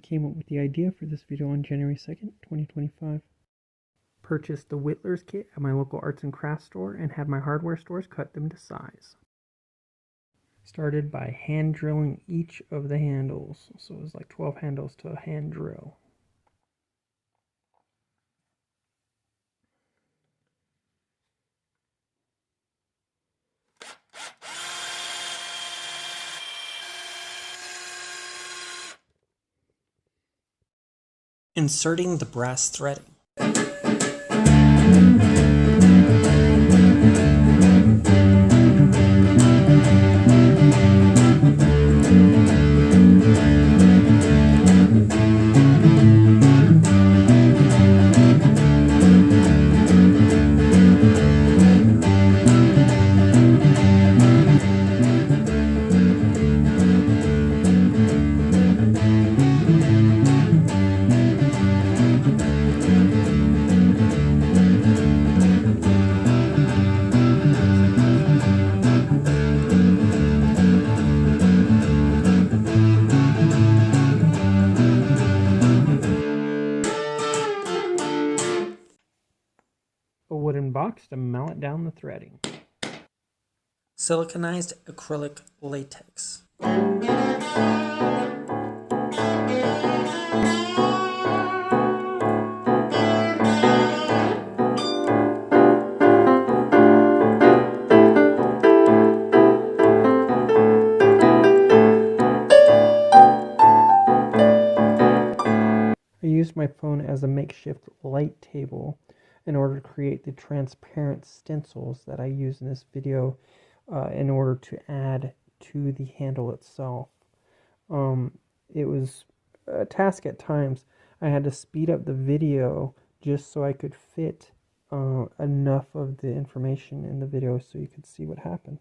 came up with the idea for this video on January 2nd, 2025. Purchased the Whittler's kit at my local arts and crafts store and had my hardware stores cut them to size. Started by hand drilling each of the handles, so it was like 12 handles to hand drill. Inserting the brass threading. A wooden box to mallet down the threading. Siliconized acrylic latex. I used my phone as a makeshift light table in order to create the transparent stencils that I use in this video in order to add to the handle itself. It was a task at times. I had to speed up the video just so I could fit enough of the information in the video so you could see what happened.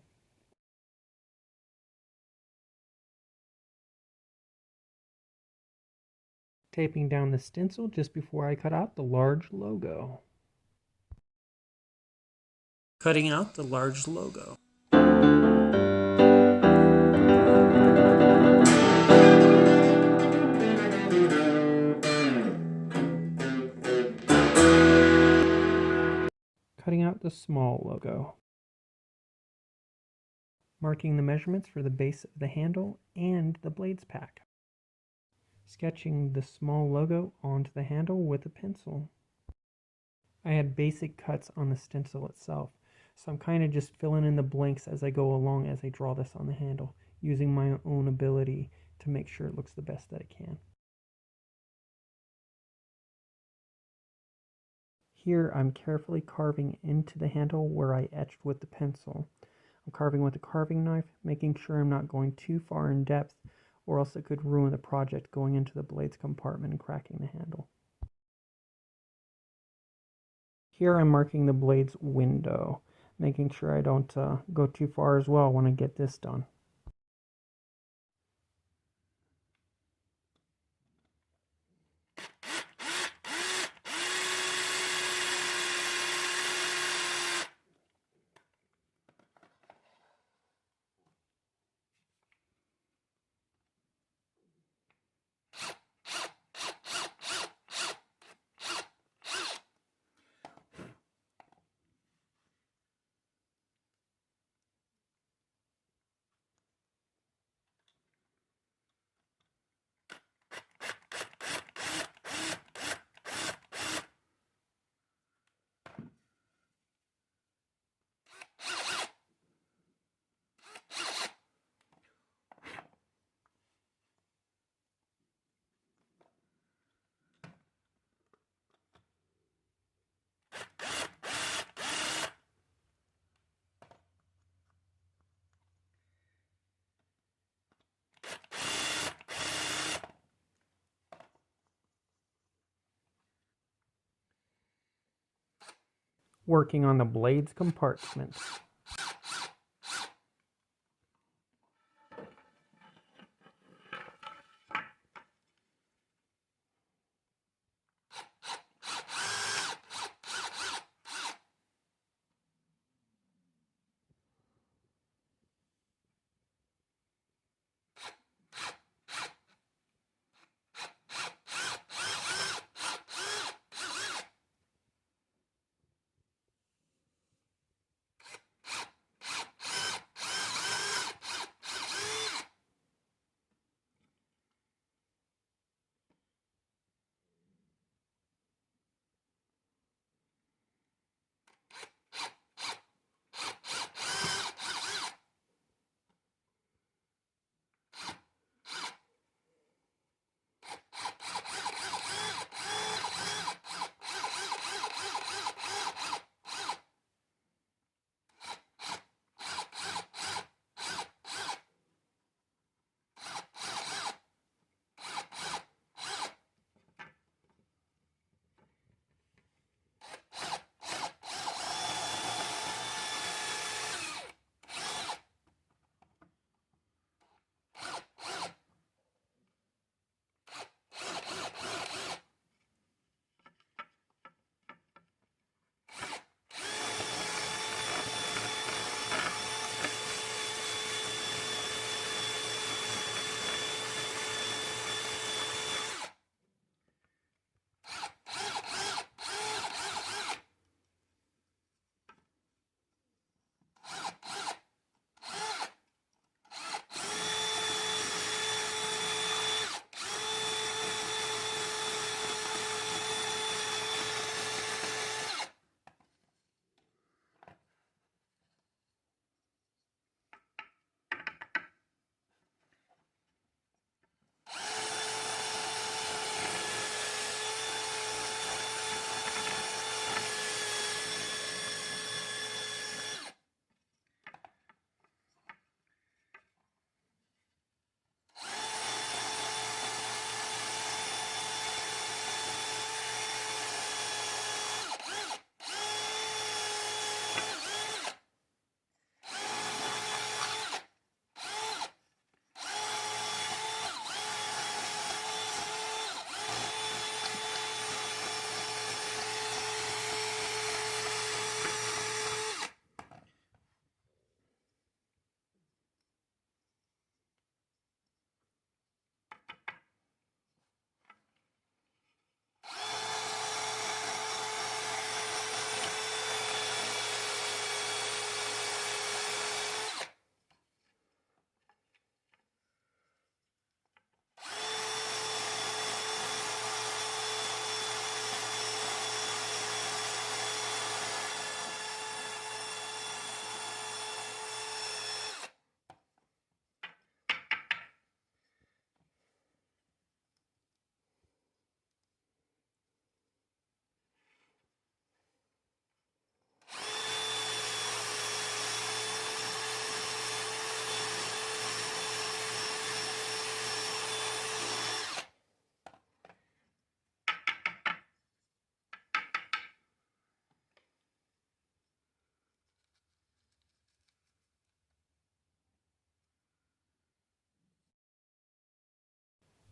Taping down the stencil just before I cut out the large logo. Cutting out the large logo. Cutting out the small logo. Marking the measurements for the base of the handle and the blades pack. Sketching the small logo onto the handle with a pencil. I had basic cuts on the stencil itself, so I'm kind of just filling in the blanks as I go along as I draw this on the handle, using my own ability to make sure it looks the best that it can. Here I'm carefully carving into the handle where I etched with the pencil. I'm carving with a carving knife, making sure I'm not going too far in depth, or else it could ruin the project going into the blades compartment and cracking the handle. Here I'm marking the blades window, making sure I don't go too far as well when I get this done. Working on the blades compartments.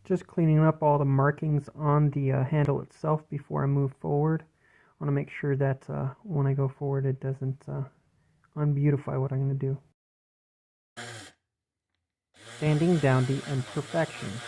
Just cleaning up all the markings on the handle itself before I move forward. I want to make sure that when I go forward it doesn't unbeautify what I'm going to do. Sanding down the imperfections.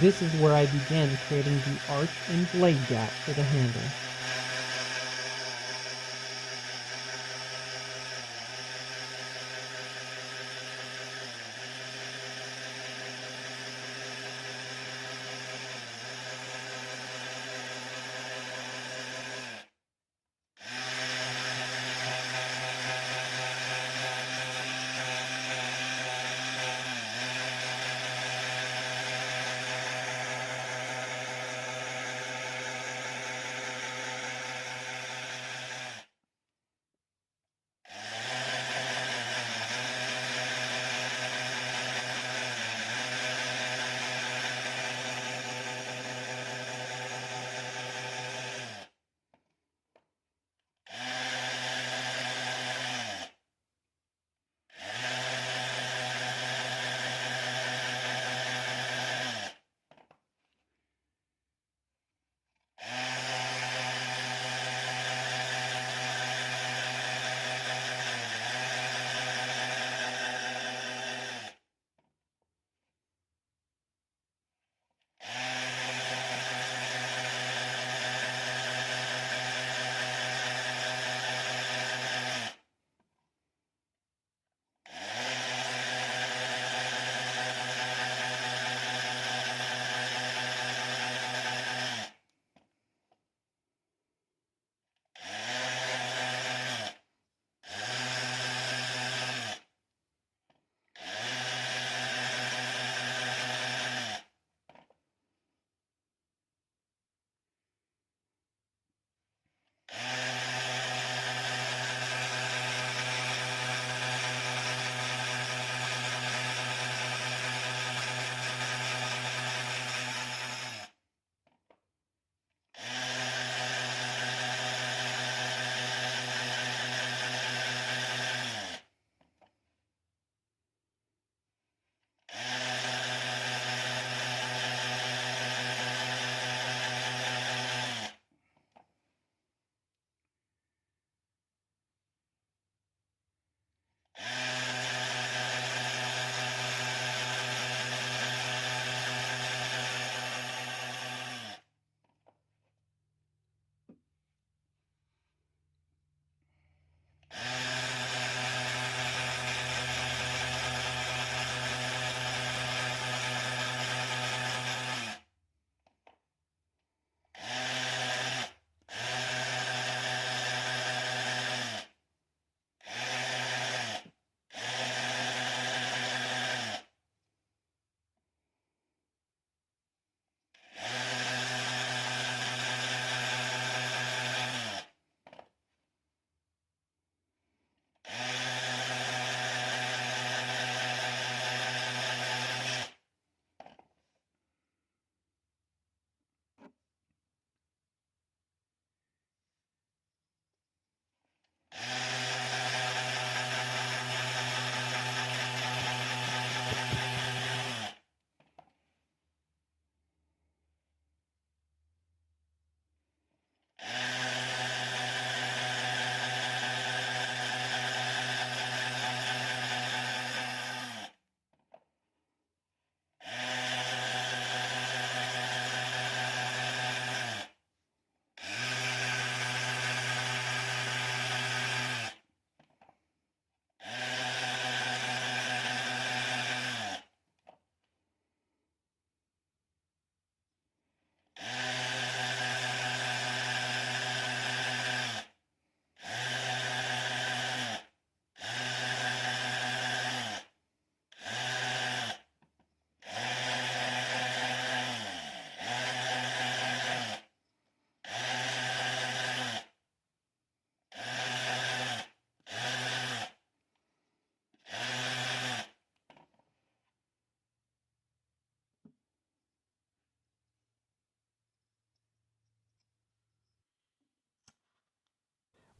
This is where I began creating the arch and blade gap for the handle.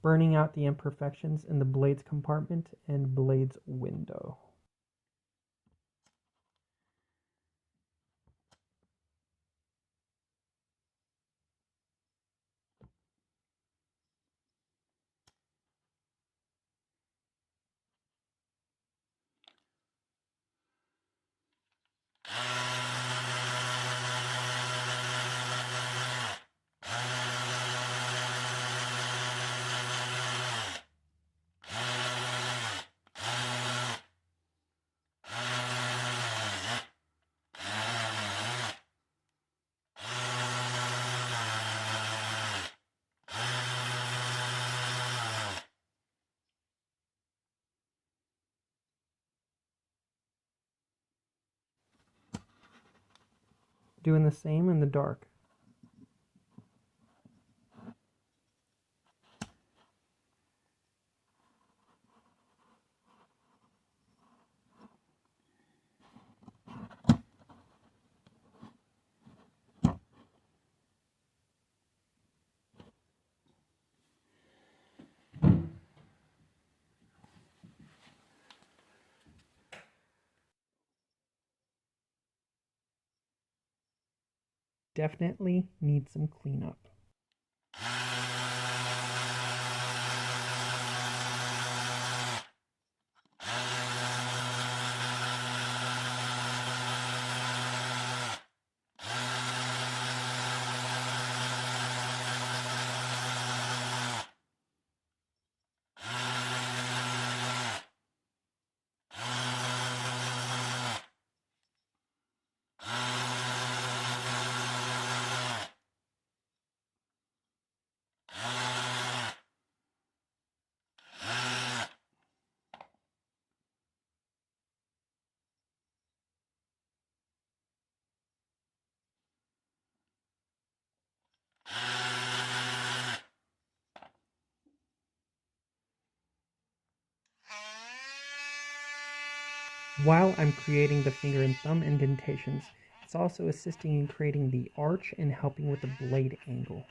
burning out the imperfections in the blades compartment and blades window. Doing the same in the dark. Definitely need some cleanup. While I'm creating the finger and thumb indentations, it's also assisting in creating the arch and helping with the blade angle.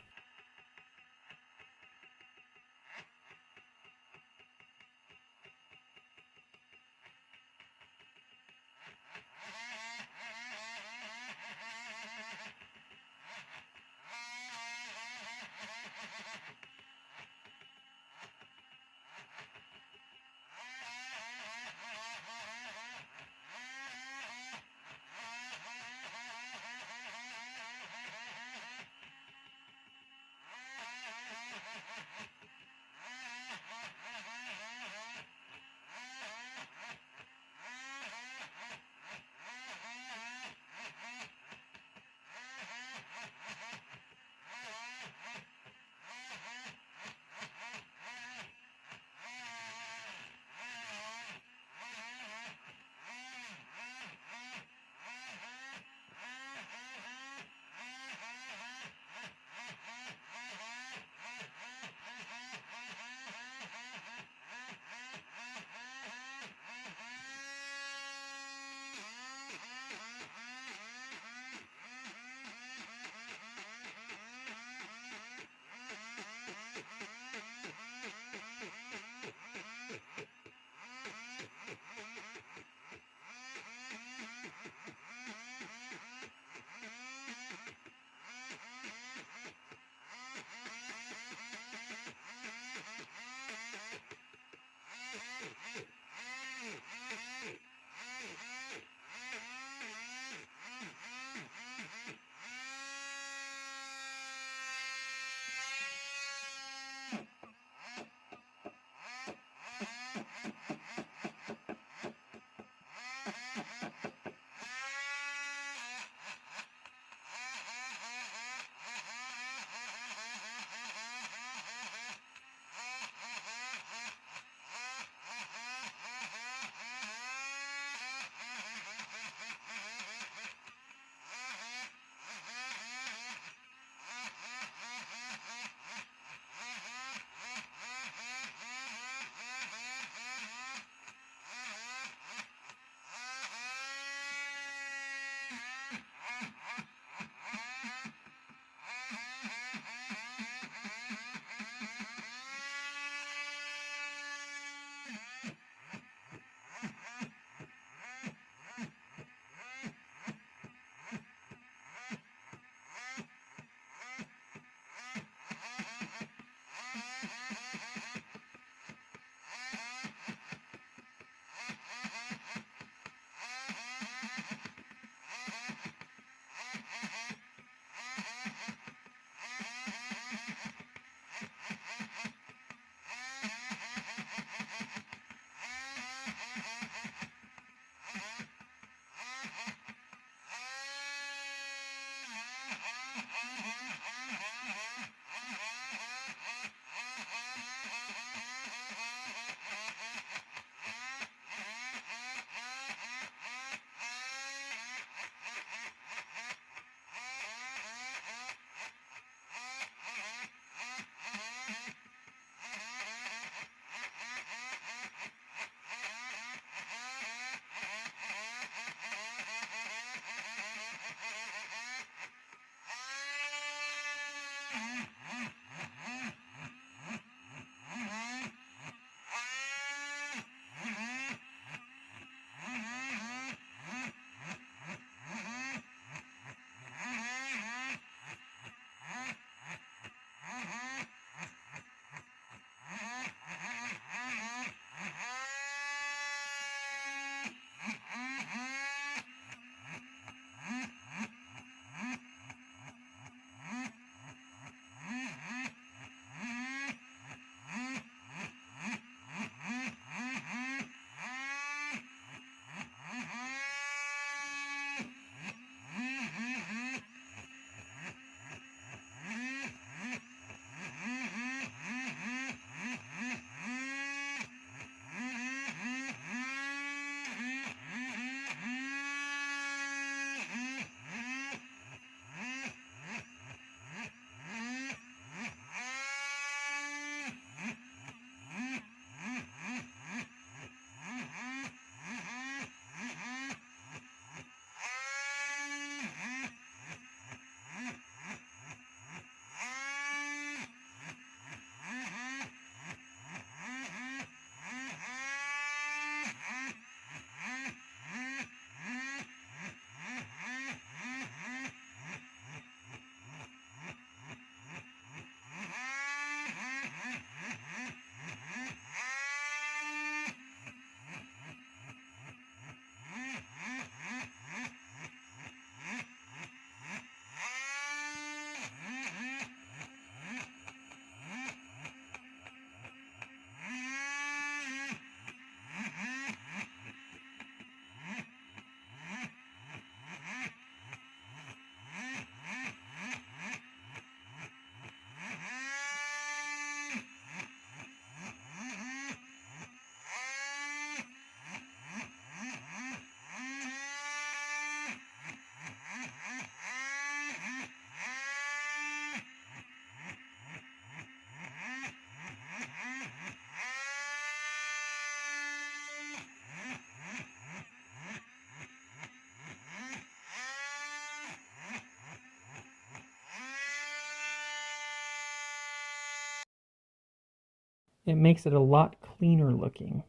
It makes it a lot cleaner looking.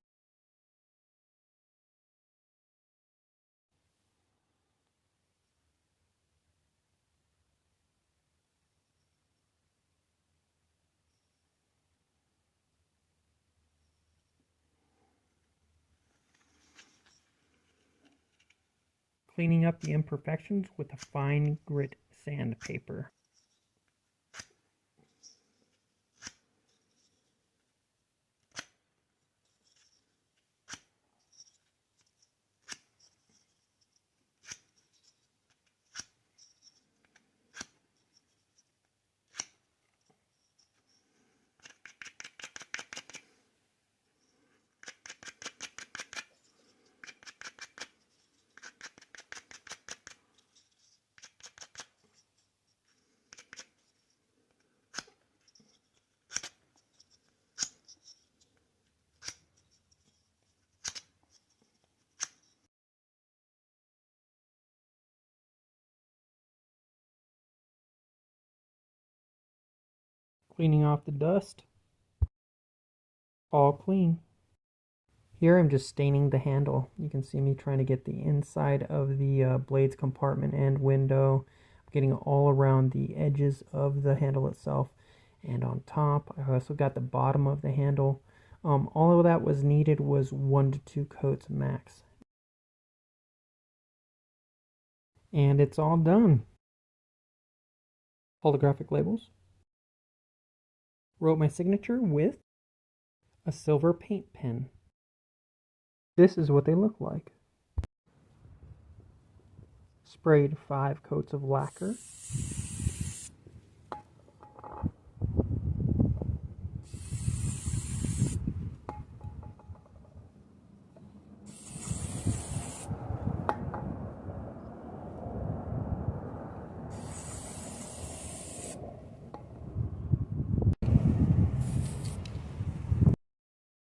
Cleaning up the imperfections with a fine grit sandpaper. Cleaning off the dust. All clean. Here I'm just staining the handle. You can see me trying to get the inside of the blades compartment and window. I'm getting all around the edges of the handle itself and on top. I also got the bottom of the handle. All of that was needed was 1 to 2 coats max. And it's all done. Holographic labels. Wrote my signature with a silver paint pen. This is what they look like. Sprayed 5 coats of lacquer.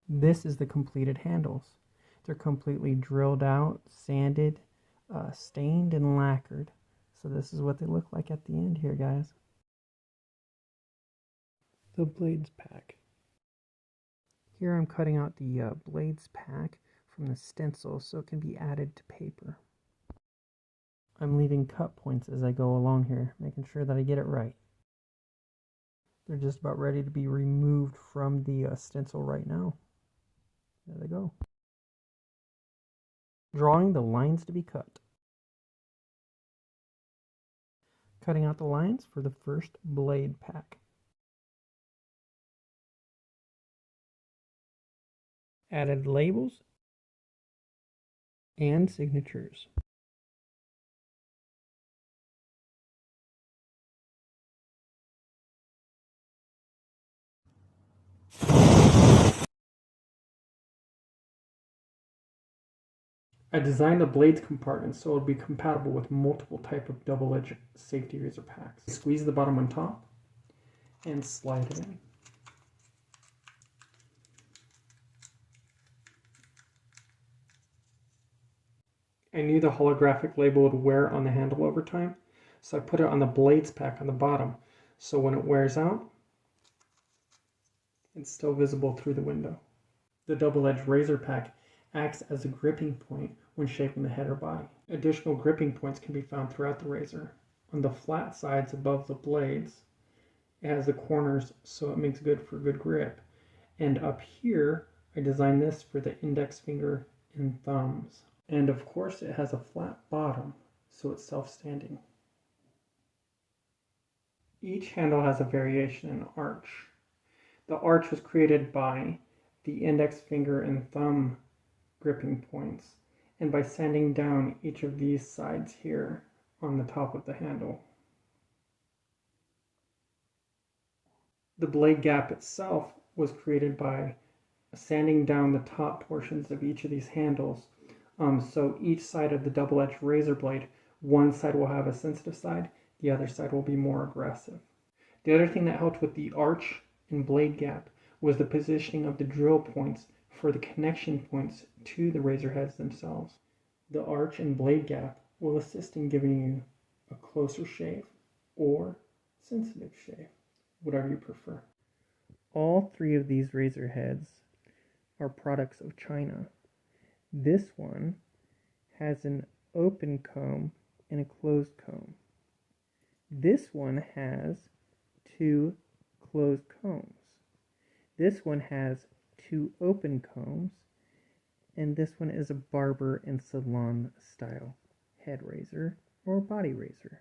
This is the completed handles. They're completely drilled out, sanded, stained, and lacquered. So this is what they look like at the end here, guys. The blades pack. Here I'm cutting out the blades pack from the stencil so it can be added to paper. I'm leaving cut points as I go along here, making sure that I get it right. They're just about ready to be removed from the stencil right now. There they go. Drawing the lines to be cut. Cutting out the lines for the first blade pack. Added labels and signatures. I designed the blades compartment so it would be compatible with multiple type of double-edged safety razor packs. Squeeze the bottom on top and slide it in. I knew the holographic label would wear on the handle over time, so I put it on the blades pack on the bottom, so when it wears out, it's still visible through the window. The double-edged razor pack acts as a gripping point when shaping the head or body. Additional gripping points can be found throughout the razor. On the flat sides above the blades, it has the corners so it makes good for good grip. And up here, I designed this for the index finger and thumbs. And of course it has a flat bottom, so it's self-standing. Each handle has a variation in arch. The arch was created by the index finger and thumb gripping points, and by sanding down each of these sides here on the top of the handle. The blade gap itself was created by sanding down the top portions of each of these handles. So each side of the double-edged razor blade, one side will have a sensitive side, the other side will be more aggressive. The other thing that helped with the arch and blade gap was the positioning of the drill points for the connection points to the razor heads themselves. The arch and blade gap will assist in giving you a closer shave or sensitive shave, whatever you prefer. All three of these razor heads are products of China. This one has an open comb and a closed comb. This one has two closed combs. This one has two open combs, and this one is a barber and salon style head razor or body razor.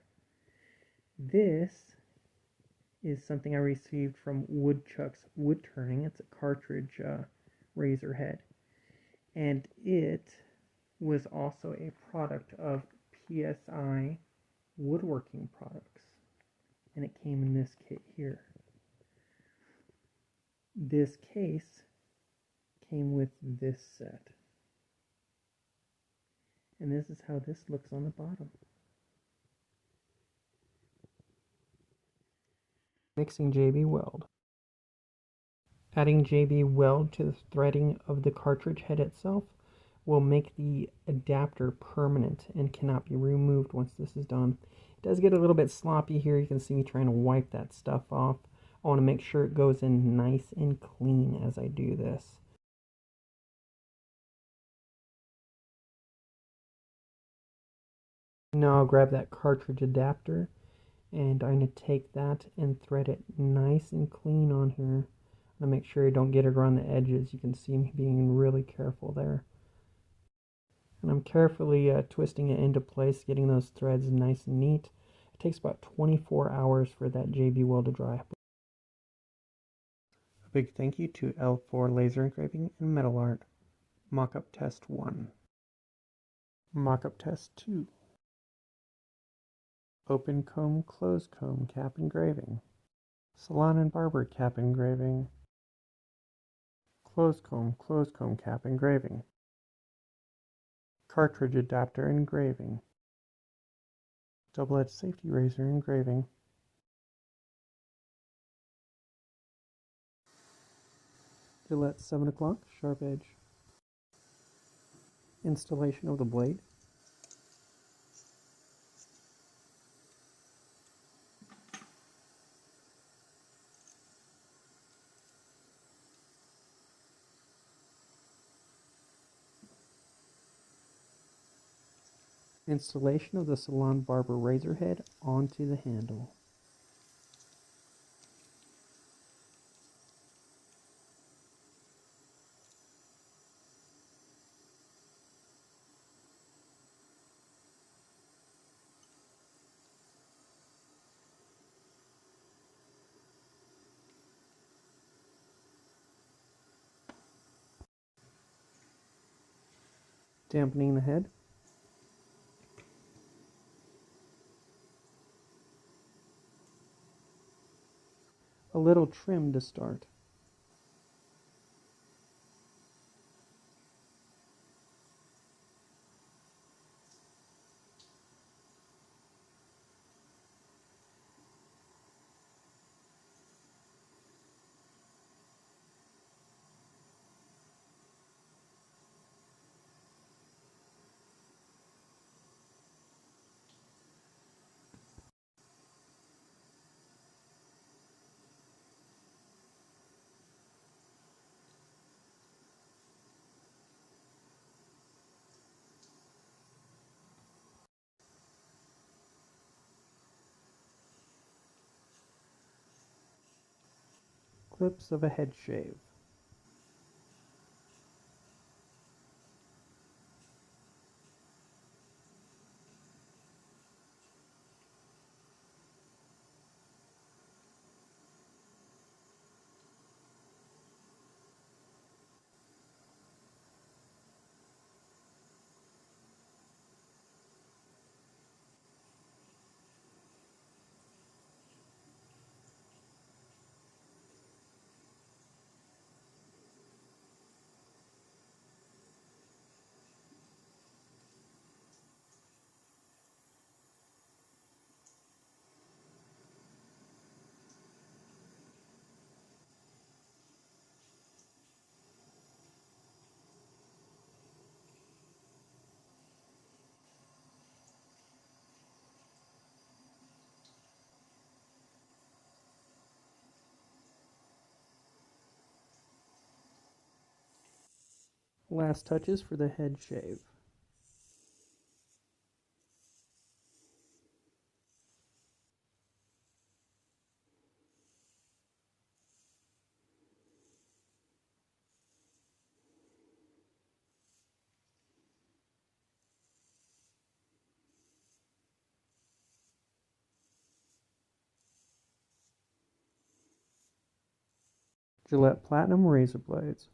This is something I received from Woodchuck's Wood Turning. It's a Cartridge razor head, and it was also a product of PSI Woodworking Products, and it came in this kit here. This case came with this set, and this is how this looks on the bottom. Mixing JB Weld. Adding JB Weld to the threading of the cartridge head itself will make the adapter permanent and cannot be removed once this is done. It does get a little bit sloppy here. You can see me trying to wipe that stuff off. I want to make sure it goes in nice and clean as I do this. Now I'll grab that cartridge adapter and I'm going to take that and thread it nice and clean on here. I'm going to make sure I don't get it around the edges. You can see me being really careful there. And I'm carefully twisting it into place, getting those threads nice and neat. It takes about 24 hours for that JB Weld to dry. A big thank you to L4 Laser Engraving and Metal Art. Mock-up test 1. Mock-up test 2. Open comb, closed comb cap engraving. Salon and barber cap engraving. Closed comb cap engraving. Cartridge adapter engraving. Double-edged safety razor engraving. Gillette 7 o'clock sharp edge. Installation of the blade. Installation of the Salon Barber razor head onto the handle. Dampening the head. A little trim to start. Clips of a head shave. Last touches for the head shave. Gillette Platinum razor blades.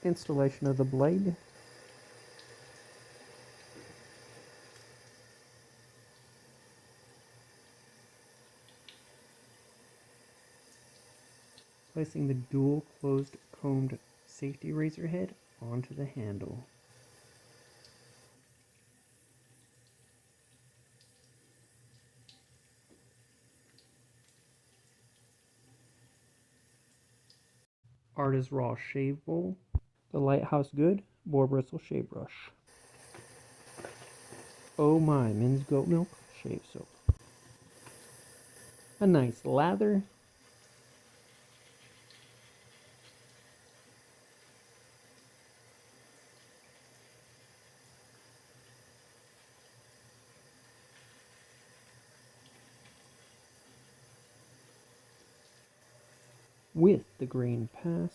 Installation of the blade. Placing the dual closed combed safety razor head onto the handle. Artist Raw Shave Bowl. The Lighthouse Good Boar Bristle Shave Brush. Oh My Men's Goat Milk Shave Soap. A nice lather. With the grain pass.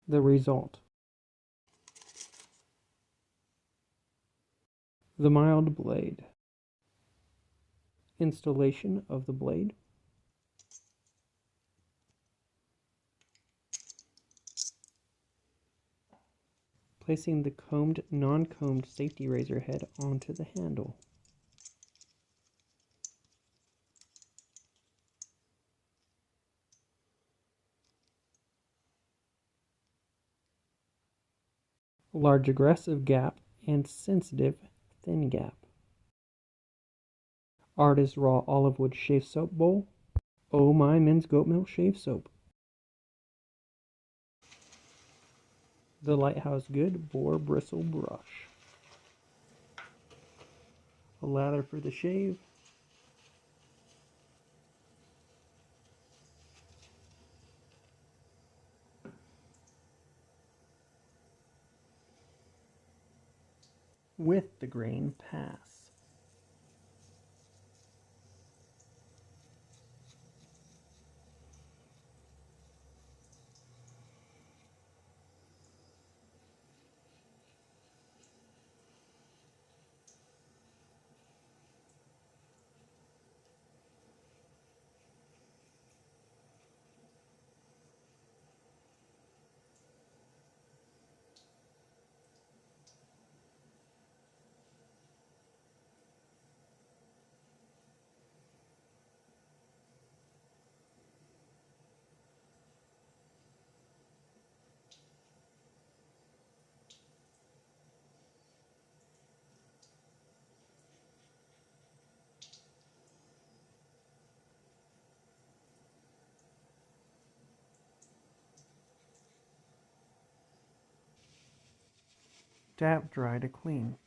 The result. The mild blade. Installation of the blade. Placing the combed, non-combed safety razor head onto the handle. Large aggressive gap and sensitive thin gap. Artist Raw Olive Wood Shave Soap Bowl. Oh My Men's Goat Milk Shave Soap. The Lighthouse Good Boar Bristle Brush. A lather for the shave. With the grain pass. Dab dry to clean.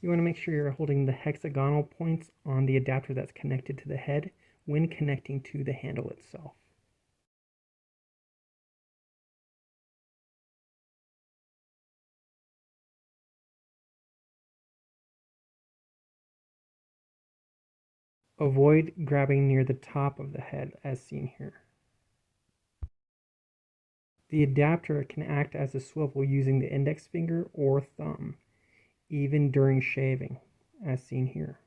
You want to make sure you're holding the hexagonal points on the adapter that's connected to the head when connecting to the handle itself. Avoid grabbing near the top of the head as seen here. The adapter can act as a swivel using the index finger or thumb, even during shaving, as seen here.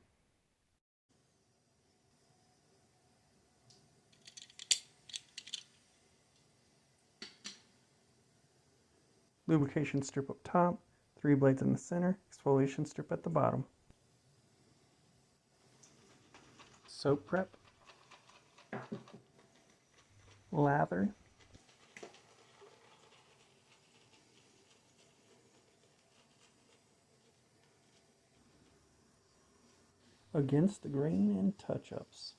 Lubrication strip up top, 3 blades in the center, exfoliation strip at the bottom. Soap prep, lather, against the grain and touch-ups.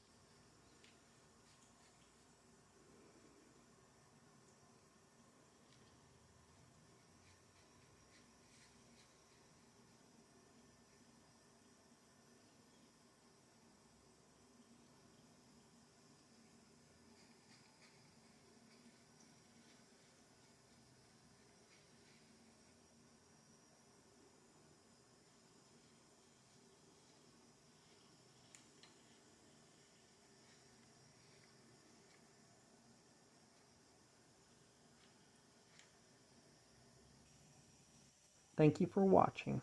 Thank you for watching.